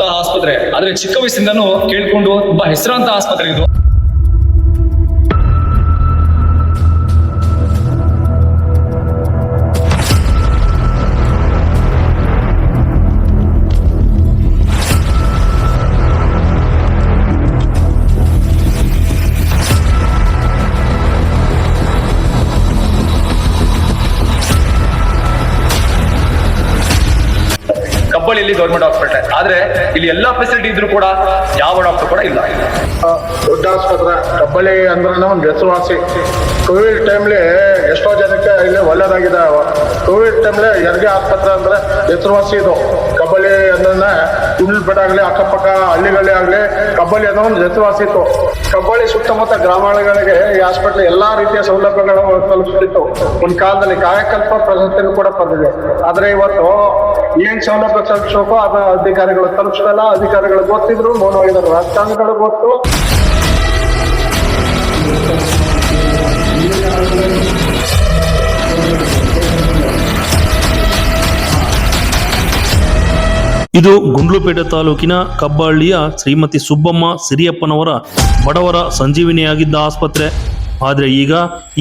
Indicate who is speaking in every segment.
Speaker 1: ಆಸ್ಪತ್ರೆ. ಆದ್ರೆ ಚಿಕ್ಕ ವಯಸ್ಸಿಂದನೂ ಕೇಳ್ಕೊಂಡು ತುಂಬಾ ಹೆಸರಾಂತ ಆಸ್ಪತ್ರೆ ಇದು. ಕಬ್ಬಳ್ಳಿಯಲ್ಲಿ ಗೌರ್ಮೆಂಟ್ ಹಾಸ್ಪಿಟಲ್, ಆದ್ರೆ ಇಲ್ಲಿ ಎಲ್ಲಾ ಫೆಸಿಲಿಟಿ ಇದ್ರು ಕೂಡ ಯಾವ ಡಾಕ್ಟರ್ ಕೂಡ ಇಲ್ಲ.
Speaker 2: ದೊಡ್ಡ ಆಸ್ಪತ್ರೆ ಕಬ್ಬಳ್ಳಿ ಅಂದ್ರೆ ಒಂದು ಹೆಸರುವಾಸಿ. ಕೋವಿಡ್ ಟೈಮ್ಲಿ ಎಷ್ಟೋ ಜನಕ್ಕೆ ಇಲ್ಲಿ ಒಳ್ಳೇದಾಗಿದೆ. ಕೋವಿಡ್ ಟೈಮ್ಲಿ ಹೆರಿಗೆ ಆಸ್ಪತ್ರೆ ಅಂದ್ರೆ ಹೆಸರುವಾಸಿ ಇದು. ಕಬ್ಬಳ್ಳಿ ಅಂದ್ರೆ ಕುಂಡ್ಲಪೇಟೆ ಆಗ್ಲಿ, ಅಕ್ಕಪಕ್ಕ ಹಳ್ಳಿಗಳೇ ಆಗ್ಲಿ, ಕಬ್ಬಳ್ಳಿ ಅನ್ನೋ ಒಂದು ಹೆಸರುವಾಸಿ ಇತ್ತು. ಕಬ್ಬಳ್ಳಿ ಸುತ್ತಮುತ್ತ ಗ್ರಾಮಗಳಿಗೆ ಈ ಹಾಸ್ಪಿಟಲ್ ಎಲ್ಲಾ ರೀತಿಯ ಸೌಲಭ್ಯಗಳು ತಲುಪಿಸ್ತಿತ್ತು. ಒಂದು ಕಾಲದಲ್ಲಿ ಕಾಯಕಲ್ಪ ಪ್ರಶಸ್ತಿಯನ್ನು ಕೂಡ ಪಡೆದಿದೆ. ಆದ್ರೆ ಇವತ್ತು ಏನ್ ಸೌಲಭ್ಯ ತಲುಪಿಸಬೇಕು ಅದ ಅಧಿಕಾರಿಗಳು ತಲುಪಿಸಲ್ಲ. ಅಧಿಕಾರಿಗಳು ಗೊತ್ತಿದ್ರು ಮೌನವಾಗಿದ್ದಾರೆ. ರಾಜಕಾರಣಿಗಳು ಗೊತ್ತು.
Speaker 3: ಇದು ಗುಂಡ್ಲುಪೇಟೆ ತಾಲೂಕಿನ ಕಬ್ಬಳ್ಳಿಯ ಶ್ರೀಮತಿ ಸುಬ್ಬಮ್ಮ ಸಿರಿಯಪ್ಪನವರ ಬಡವರ ಸಂಜೀವಿನಿಯಾಗಿದ್ದ ಆಸ್ಪತ್ರೆ. ಆದರೆ ಈಗ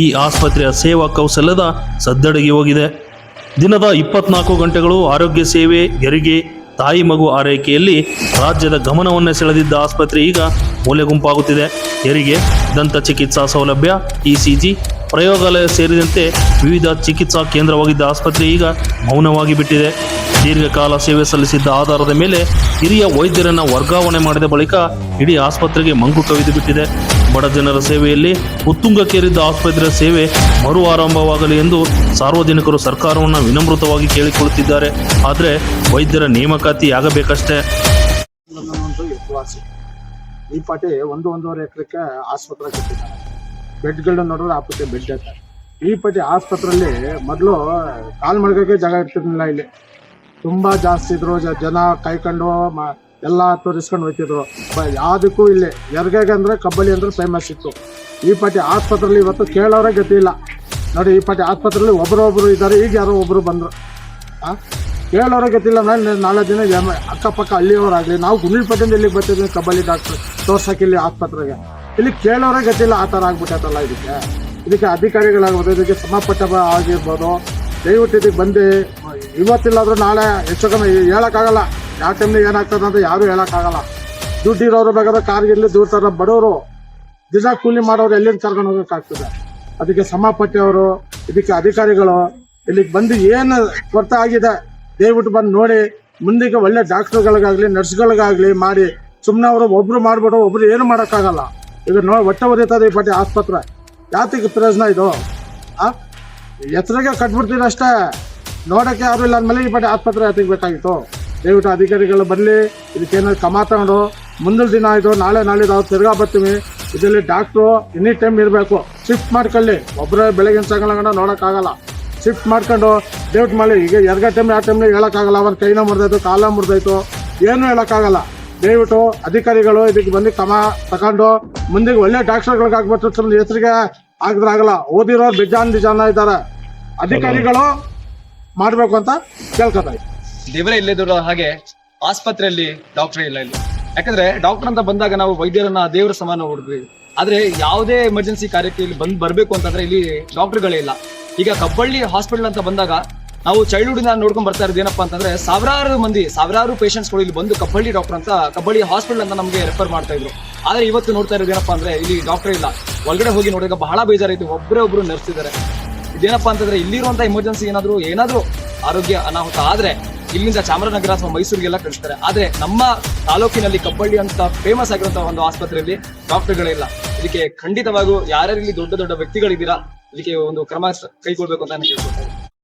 Speaker 3: ಈ ಆಸ್ಪತ್ರೆಯ ಸೇವಾ ಕೌಶಲ್ಯದ ಸದ್ದಡಗಿ ಹೋಗಿದೆ. ದಿನದ 24 ಗಂಟೆಗಳು ಆರೋಗ್ಯ ಸೇವೆ, ಹೆರಿಗೆ, ತಾಯಿ ಮಗು ಆರೈಕೆಯಲ್ಲಿ ರಾಜ್ಯದ ಗಮನವನ್ನೇ ಸೆಳೆದಿದ್ದ ಆಸ್ಪತ್ರೆ ಈಗ ಮೂಲೆ ಗುಂಪಾಗುತ್ತಿದೆ. ಹೆರಿಗೆ, ದಂತ ಚಿಕಿತ್ಸಾ ಸೌಲಭ್ಯ, ECG, ಪ್ರಯೋಗಾಲಯ ಸೇರಿದಂತೆ ವಿವಿಧ ಚಿಕಿತ್ಸಾ ಕೇಂದ್ರವಾಗಿದ್ದ ಆಸ್ಪತ್ರೆ ಈಗ ಮೌನವಾಗಿ ಬಿಟ್ಟಿದೆ. ದೀರ್ಘಕಾಲ ಸೇವೆ ಸಲ್ಲಿಸಿದ್ದ ಆಧಾರದ ಮೇಲೆ ಹಿರಿಯ ವೈದ್ಯರನ್ನು ವರ್ಗಾವಣೆ ಮಾಡಿದ ಬಳಿಕ ಇಡೀ ಆಸ್ಪತ್ರೆಗೆ ಮಂಕು ಕವಿದು ಬಿಟ್ಟಿದೆ. ಬಡ ಜನರ ಸೇವೆಯಲ್ಲಿ ಉತ್ತುಂಗಕ್ಕೇರಿದ್ದ ಆಸ್ಪತ್ರೆಯ ಸೇವೆ ಮರು ಆರಂಭವಾಗಲಿ ಎಂದು ಸಾರ್ವಜನಿಕರು ಸರ್ಕಾರವನ್ನು ವಿನಮ್ರತವಾಗಿ ಕೇಳಿಕೊಳ್ಳುತ್ತಿದ್ದಾರೆ. ಆದರೆ ವೈದ್ಯರ ನೇಮಕಾತಿ ಆಗಬೇಕಷ್ಟೇ.
Speaker 2: ಈ ಪಾಟಿ 1-1.5 ಎಕರೆಗೆ ಆಸ್ಪತ್ರೆ ಕಟ್ಟಿದ್ದಾರೆ. ಬೆಡ್ಗಳನ್ನ ನೋಡಿದ್ರೆ ಆಪತ್ತೆ ಬೆಡ್ ಅಂತ. ಈ ಪಾಟಿ ಆಸ್ಪತ್ರೆಯಲ್ಲಿ ಮೊದಲು ಕಾಲ್ ಮಡಗಕ್ಕೆ ಜಾಗ ಇರ್ತಿರ್ಲಿಲ್ಲ. ಇಲ್ಲಿ ತುಂಬಾ ಜಾಸ್ತಿ ಇದ್ರು ಜನ, ಕಾಯ್ಕೊಂಡು ಎಲ್ಲ ತೋರಿಸ್ಕೊಂಡು ಹೋಗ್ತಿದ್ರು. ಯಾವುದಕ್ಕೂ ಇಲ್ಲಿ ಹೆರಿಗೆಗೆ ಅಂದ್ರೆ ಕಬ್ಬಳ್ಳಿ ಅಂದ್ರೆ ಫೇಮಸ್ ಇತ್ತು. ಈ ಪಾಟಿ ಆಸ್ಪತ್ರೆಯಲ್ಲಿ ಇವತ್ತು ಕೇಳೋರೇ ಗತಿ ಇಲ್ಲ ನೋಡಿ. ಈ ಪಾಟಿ ಆಸ್ಪತ್ರೆಯಲ್ಲಿ ಒಬ್ಬರೊಬ್ರು ಇದ್ದಾರೆ. ಈಗ ಯಾರೋ ಒಬ್ರು ಬಂದ್ರು, ಕೇಳೋರೇ ಗೊತ್ತಿಲ್ಲ. ನಾಳೆ ದಿನ ಅಕ್ಕಪಕ್ಕ ಹಳ್ಳಿಯವರಾಗ್ಲಿ, ನಾವು ಗುಂಡ್ಲುಪೇಟೆಯಿಂದ ಇಲ್ಲಿಗೆ ಬರ್ತಿದ್ವಿ ಕಬ್ಬಳ್ಳಿ ಡಾಕ್ಟರ್ ತೋರ್ಸಕ್ಕೆ ಇಲ್ಲಿ ಆಸ್ಪತ್ರೆಗೆ. ಇಲ್ಲಿ ಕೇಳೋರೇ ಗೊತ್ತಿಲ್ಲ. ಆ ಥರ ಆಗ್ಬಿಟ್ಟೈತಲ್ಲ. ಇದಕ್ಕೆ ಅಧಿಕಾರಿಗಳಾಗ್ಬೋದು, ಇದಕ್ಕೆ ಸಂಬಂಧಪಟ್ಟ ಆಗಿರ್ಬೋದು, ದಯವಿಟ್ಟು ಇದಕ್ಕೆ ಬಂದು ಇವತ್ತಿಲ್ಲಾದ್ರೂ ನಾಳೆ ಹೆಚ್ಚು ಕಮ್ಮಿ ಹೇಳೋಕ್ಕಾಗಲ್ಲ. ಯಾವ ಟೈಮ್ನಲ್ಲಿ ಏನಾಗ್ತದೆ ಅಂತ ಯಾರು ಹೇಳೋಕ್ಕಾಗಲ್ಲ. ದುಡ್ಡಿರೋರು ಬೇಕಾದ್ರೆ ಕಾರ್ಗಿರ್ಲಿ, ದೂರ ಬಡವರು ದಿನ ಕೂಲಿ ಮಾಡೋರು ಎಲ್ಲಿಂದ ಕರ್ಕೊಂಡು ಹೋಗೋಕ್ಕಾಗ್ತದೆ. ಅದಕ್ಕೆ ಸಂಬಂಧಪಟ್ಟವರು, ಇದಕ್ಕೆ ಅಧಿಕಾರಿಗಳು ಇಲ್ಲಿಗೆ ಬಂದು ಏನು ಕೊರತೆ ಆಗಿದೆ ದಯವಿಟ್ಟು ಬಂದು ನೋಡಿ. ಮುಂದಕ್ಕೆ ಒಳ್ಳೆ ಡಾಕ್ಟರ್ಗಳಿಗಾಗಲಿ, ನರ್ಸ್ಗಳಿಗಾಗಲಿ ಮಾಡಿ. ಸುಮ್ಮನೆ ಅವರು ಒಬ್ರು ಮಾಡ್ಬಿಟ್ಟು ಒಬ್ರು ಏನು ಮಾಡೋಕ್ಕಾಗಲ್ಲ. ಈಗ ಹೊಟ್ಟೆ ಹೊರೀತದೆ ಈ ಪಾಟಿ ಆಸ್ಪತ್ರೆ. ಯಾತಿಗೆ ಪ್ರಯೋಜನ ಇದು? ಹೆಸರಿಗೆ ಕಟ್ಬಿಡ್ತೀರಿ ಅಷ್ಟೇ, ನೋಡೋಕ್ಕೆ ಯಾರು ಇಲ್ಲ ಅಂದಮೇಲೆ ಈ ಪಾಟಿ ಆಸ್ಪತ್ರೆ ಯಾತಿಗೆ ಬೇಕಾಗಿತ್ತು? ದಯವಿಟ್ಟು ಅಧಿಕಾರಿಗಳು ಬರಲಿ. ಇದಕ್ಕೇನಾದ್ರು ಕ್ರಮ ತಗೊಂಡು ಮುಂದಿನ ದಿನ ಇದು ನಾಳೆ ನಾವು ತಿರ್ಗಾ ಬರ್ತೀವಿ. ಇದರಲ್ಲಿ ಡಾಕ್ಟ್ರು ಎನಿ ಟೈಮ್ ಇರಬೇಕು. ಶಿಫ್ಟ್ ಮಾಡ್ಕೊಳ್ಳಿ. ಒಬ್ಬರೇ ಬೆಳಗಿನ ಸಾಯಂಕಾಲ ನೋಡೋಕ್ಕಾಗಲ್ಲ. ಶಿಫ್ಟ್ ಮಾಡ್ಕೊಂಡು ಡೇಟ್ ಮಾಡಿ. ಈಗ ಹೆರಿಗೆ ಟೈಮ್ ಯಾವ ಟೈಮ್ಲಿ ಹೇಳೋಕ್ಕಾಗಲ್ಲ. ಒಂದು ಕೈನ ಮುರಿದೋಯ್ತು, ಕಾಲ ಮುರಿದೋಯ್ತು, ಏನೂ ಹೇಳೋಕ್ಕಾಗಲ್ಲ. ದಯವಿಟ್ಟು ಅಧಿಕಾರಿಗಳು ಇದಕ್ಕೆ ಬಂದು ಕ್ರಮ ತಗೊಂಡು ಮುಂದೆ ಒಳ್ಳೆ ಡಾಕ್ಟರ್ಗಳಿಗೆ ಆಗ್ಬಿಟ್ಟು ಸುಮ್ಮನೆ ಹೆಸರಿಗೆ ಆಗಿದ್ರಾಗಲ್ಲ. ಓದಿರೋರು ಬಿಜಾನ ಇದ್ದಾರೆ. ಅಧಿಕಾರಿಗಳು ಮಾಡಬೇಕು ಅಂತ ಕೇಳ್ಕೊತಾ ಇದ್ದಾರೆ.
Speaker 1: ದೇವರೇ ಇಲ್ಲದಿರೋ ಹಾಗೆ ಆಸ್ಪತ್ರೆಯಲ್ಲಿ ಡಾಕ್ಟರ್ ಇಲ್ಲ ಇಲ್ಲಿ. ಯಾಕಂದ್ರೆ ಡಾಕ್ಟರ್ ಅಂತ ಬಂದಾಗ ನಾವು ವೈದ್ಯರನ್ನ ದೇವರ ಸಮಾನ ನೋಡಿದ್ವಿ. ಆದ್ರೆ ಯಾವುದೇ ಎಮರ್ಜೆನ್ಸಿ ಕಾರ್ಯಕ್ಕೆ ಇಲ್ಲಿ ಬರ್ಬೇಕು ಅಂತಂದ್ರೆ ಇಲ್ಲಿ ಡಾಕ್ಟರ್ಗಳೇ ಇಲ್ಲ. ಈಗ ಕಬ್ಬಳ್ಳಿ ಹಾಸ್ಪಿಟಲ್ ಅಂತ ಬಂದಾಗ ನಾವು ಚೈಲ್ಡ್ಹುಡ್ ನೋಡ್ಕೊಂಡ್ ಬರ್ತಾ ಇರೋದು ಏನಪ್ಪಾ ಅಂತಂದ್ರೆ ಸಾವಿರಾರು ಪೇಷಂಟ್ಸ್ಗಳು ಇಲ್ಲಿ ಬಂದು ಕಬ್ಬಳ್ಳಿ ಡಾಕ್ಟರ್ ಅಂತ, ಕಬ್ಬಳ್ಳಿ ಹಾಸ್ಪಿಟಲ್ ಅಂತ ನಮಗೆ ರೆಫರ್ ಮಾಡ್ತಾ ಇದ್ರು. ಆದ್ರೆ ಇವತ್ತು ನೋಡ್ತಾ ಇರೋದು ಏನಪ್ಪಾ ಅಂದ್ರೆ ಇಲ್ಲಿ ಡಾಕ್ಟರ್ ಇಲ್ಲ. ಒಳಗಡೆ ಹೋಗಿ ನೋಡಿದಾಗ ಬಹಳ ಬೇಜಾರಾಯ್ತು. ಒಬ್ರು ನರ್ಸ್ ಇದ್ದಾರೆ. ಇದೇನಪ್ಪಾ ಅಂತಂದ್ರೆ ಇಲ್ಲಿರುವಂತ ಎಮರ್ಜೆನ್ಸಿ ಏನಾದ್ರೂ ಆರೋಗ್ಯ ಅನಾಹುತ ಆದ್ರೆ ಇಲ್ಲಿಂದ ಚಾಮರಾಜನಗರ ಅಥವಾ ಮೈಸೂರಿಗೆಲ್ಲ ಕಳಿಸ್ತಾರೆ. ಆದ್ರೆ ನಮ್ಮ ತಾಲೂಕಿನಲ್ಲಿ ಕಬ್ಬಳ್ಳಿ ಅಂತ ಫೇಮಸ್ ಆಗಿರುವಂತಹ ಒಂದು ಆಸ್ಪತ್ರೆಯಲ್ಲಿ ಡಾಕ್ಟರ್ಗಳೇ ಇಲ್ಲ. ಇದಕ್ಕೆ ಖಂಡಿತವಾಗೂ ಯಾರ್ಯಾರು ಇಲ್ಲಿ ದೊಡ್ಡ ವ್ಯಕ್ತಿಗಳಿದ್ದೀರಾ ಇದಕ್ಕೆ ಒಂದು ಕ್ರಮ ಕೈಗೊಳ್ಬೇಕು ಅಂತ ನಾನು ಕೇಳ್ಕೊಳ್ತೇನೆ.